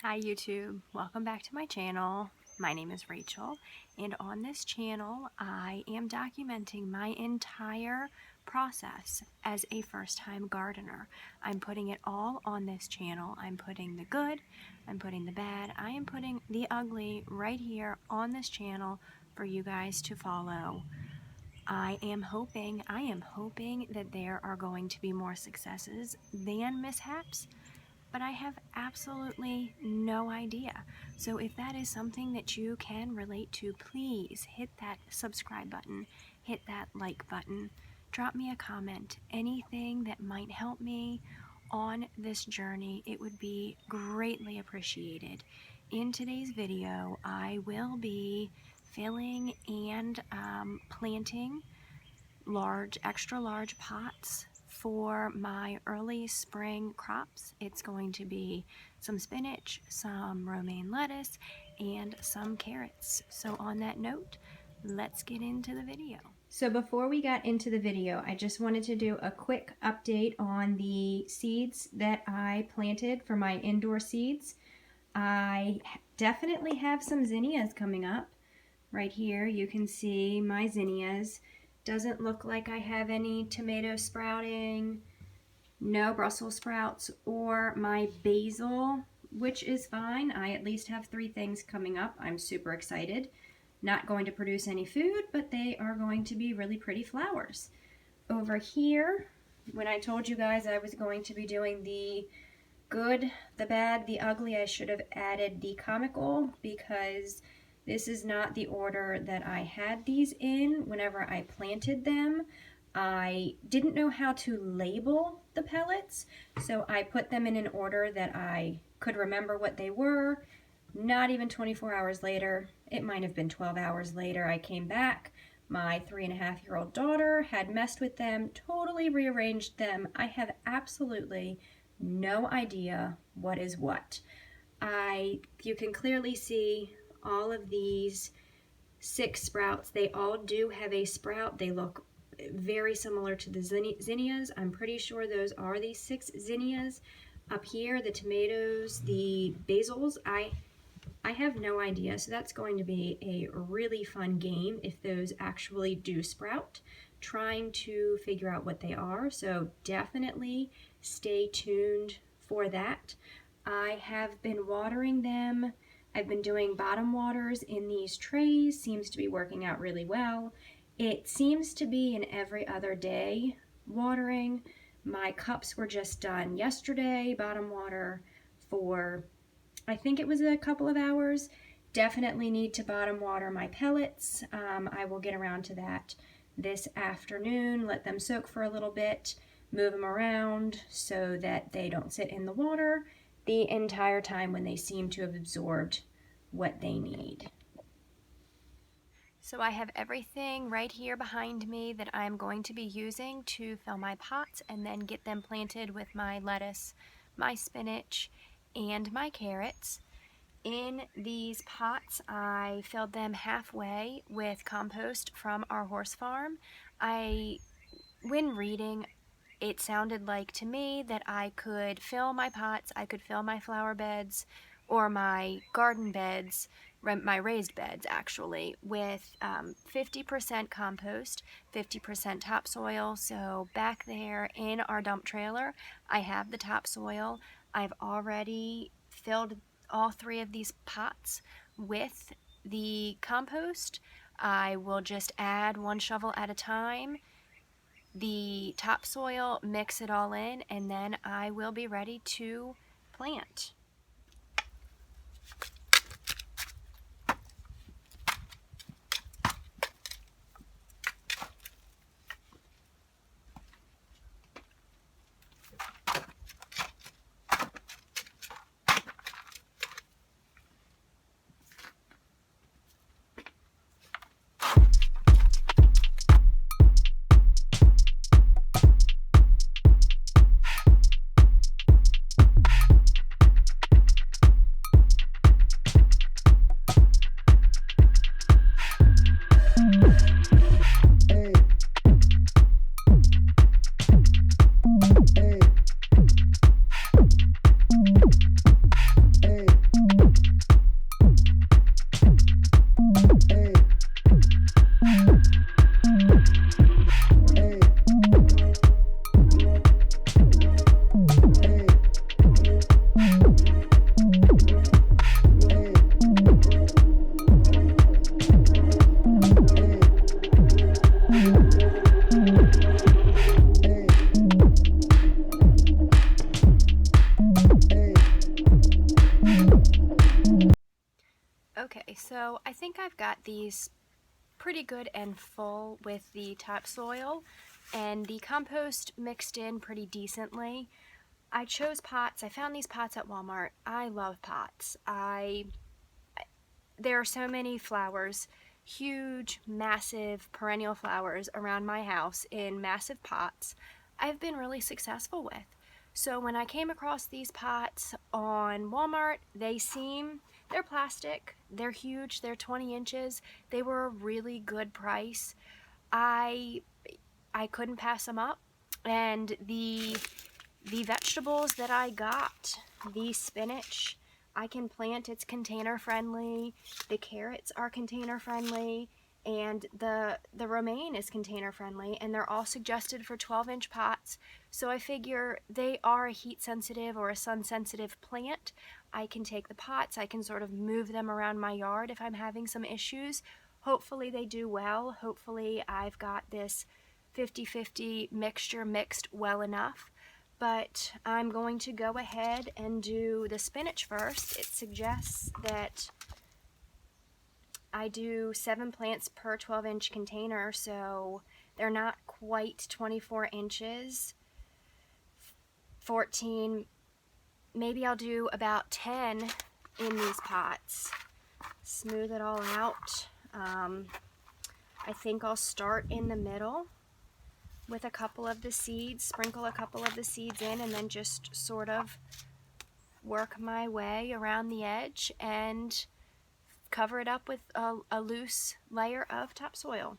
Hi YouTube, welcome back to my channel. My name is Rachel, and on this channel I am documenting my entire process as a first-time gardener. I'm putting it all on this channel. I'm putting the good, I'm putting the bad, I am putting the ugly right here on this channel for you guys to follow. I am hoping that there are going to be more successes than mishaps, but I have absolutely no idea. So if that is something that you can relate to, please hit that subscribe button, hit that like button, drop me a comment, anything that might help me on this journey. It would be greatly appreciated. In today's video, I will be filling and planting extra large pots for my early spring crops. It's going to be some spinach, some romaine lettuce, and some carrots. So on that note, let's get into the video. So before we got into the video, I just wanted to do a quick update on the seeds that I planted for my indoor seeds. I definitely have some zinnias coming up. Right here you can see my zinnias. Doesn't look like I have any tomato sprouting, no Brussels sprouts, or my basil, which is fine. I at least have 3 things coming up. I'm super excited. Not going to produce any food, but they are going to be really pretty flowers. Over here, when I told you guys I was going to be doing the good, the bad, the ugly, I should have added the comical, because this is not the order that I had these in whenever I planted them. I didn't know how to label the pellets, so I put them in an order that I could remember what they were. Not even 24 hours later, it might have been 12 hours later, I came back. My 3.5-year-old daughter had messed with them, totally rearranged them. I have absolutely no idea what is what. You can clearly see all of these 6 sprouts. They all do have a sprout. They look very similar to the zinnias. I'm pretty sure those are the 6 zinnias. Up here, the tomatoes, the basils, I have no idea. So that's going to be a really fun game if those actually do sprout, trying to figure out what they are. So definitely stay tuned for that. I have been watering them. I've been doing bottom waters in these trays. Seems to be working out really well. It seems to be an every other day watering. My cups were just done yesterday, bottom water for, I think it was a couple of hours. Definitely need to bottom water my pellets. I will get around to that this afternoon, let them soak for a little bit, move them around so that they don't sit in the water the entire time when they seem to have absorbed what they need. So I have everything right here behind me that I'm going to be using to fill my pots and then get them planted with my lettuce, my spinach, and my carrots. In these pots, I filled them halfway with compost from our horse farm. When reading, it sounded like to me that I could fill my pots, I could fill my flower beds or my garden beds, my raised beds actually, with 50% compost, 50% topsoil. So back there in our dump trailer, I have the topsoil. I've already filled all 3 of these pots with the compost. I will just add 1 shovel at a time, the topsoil, mix it all in, and then I will be ready to plant. So I think I've got these pretty good and full with the topsoil, and the compost mixed in pretty decently. I chose pots. I found these pots at Walmart. I love pots. There are so many flowers, huge, massive, perennial flowers around my house in massive pots I've been really successful with. So when I came across these pots on Walmart, they're plastic, they're huge, they're 20 inches, they were a really good price. I couldn't pass them up, and the vegetables that I got, the spinach, I can plant, it's container friendly, the carrots are container friendly, and the romaine is container friendly, and they're all suggested for 12-inch pots. So I figure they are a heat sensitive or a sun sensitive plant. I can take the pots, I can sort of move them around my yard if I'm having some issues. Hopefully they do well. Hopefully I've got this 50-50 mixture mixed well enough. But I'm going to go ahead and do the spinach first. It suggests that I do 7 plants per 12-inch container, so they're not quite 24 inches. 14, maybe I'll do about 10 in these pots. Smooth it all out. I think I'll start in the middle with a couple of the seeds, sprinkle a couple of the seeds in, and then just sort of work my way around the edge and cover it up with a loose layer of topsoil.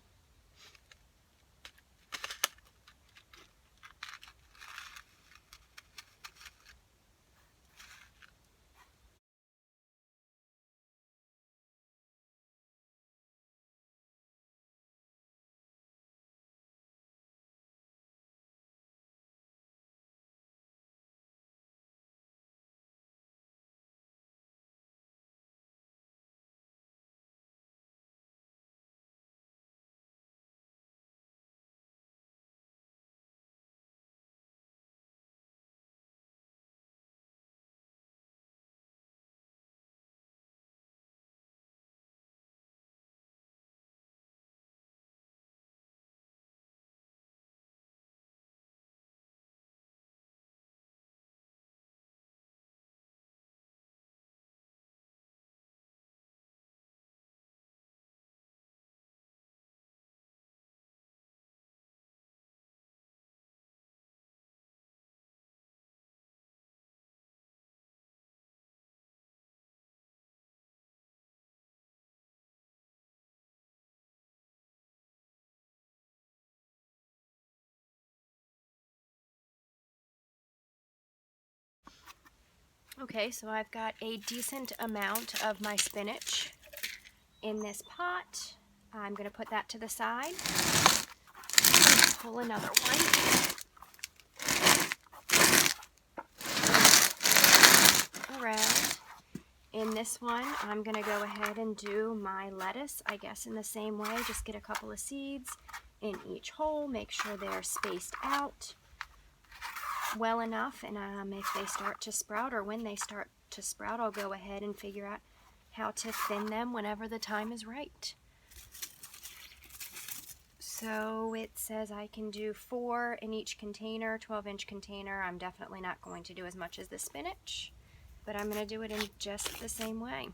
Okay, so I've got a decent amount of my spinach in this pot. I'm going to put that to the side. Pull another one. Around. In this one, I'm going to go ahead and do my lettuce, I guess in the same way. Just get a couple of seeds in each hole. Make sure they're spaced out well enough, and if they start to sprout, or when they start to sprout, I'll go ahead and figure out how to thin them whenever the time is right. So it says I can do 4 in each container, 12-inch container. I'm definitely not going to do as much as the spinach, but I'm going to do it in just the same way.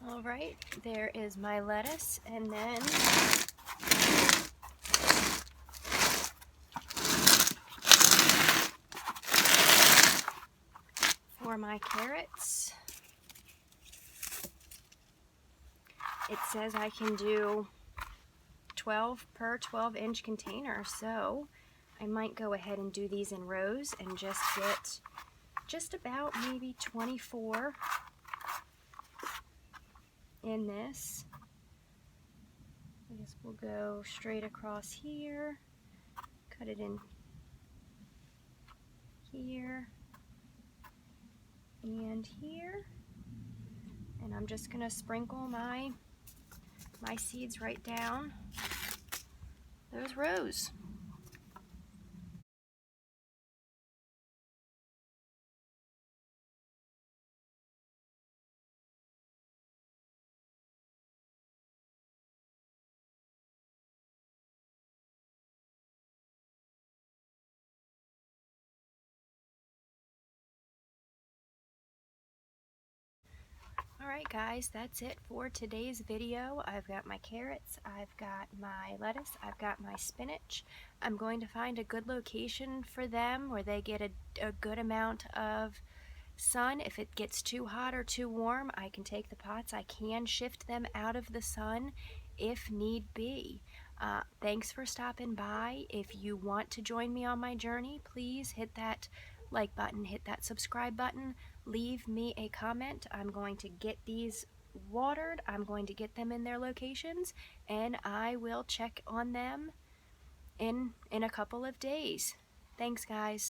Alright, there is my lettuce, and then for my carrots, it says I can do 12 per 12-inch container, so I might go ahead and do these in rows and just get just about maybe 24 in this. I guess we'll go straight across here, cut it in here and here, and I'm just gonna sprinkle my seeds right down those rows. Alright guys, that's it for today's video. I've got my carrots, I've got my lettuce, I've got my spinach. I'm going to find a good location for them where they get a good amount of sun. If it gets too hot or too warm, I can take the pots. I can shift them out of the sun if need be. Thanks for stopping by. If you want to join me on my journey, please hit that like button, hit that subscribe button, leave me a comment. I'm going to get these watered, I'm going to get them in their locations, and I will check on them in a couple of days. Thanks guys.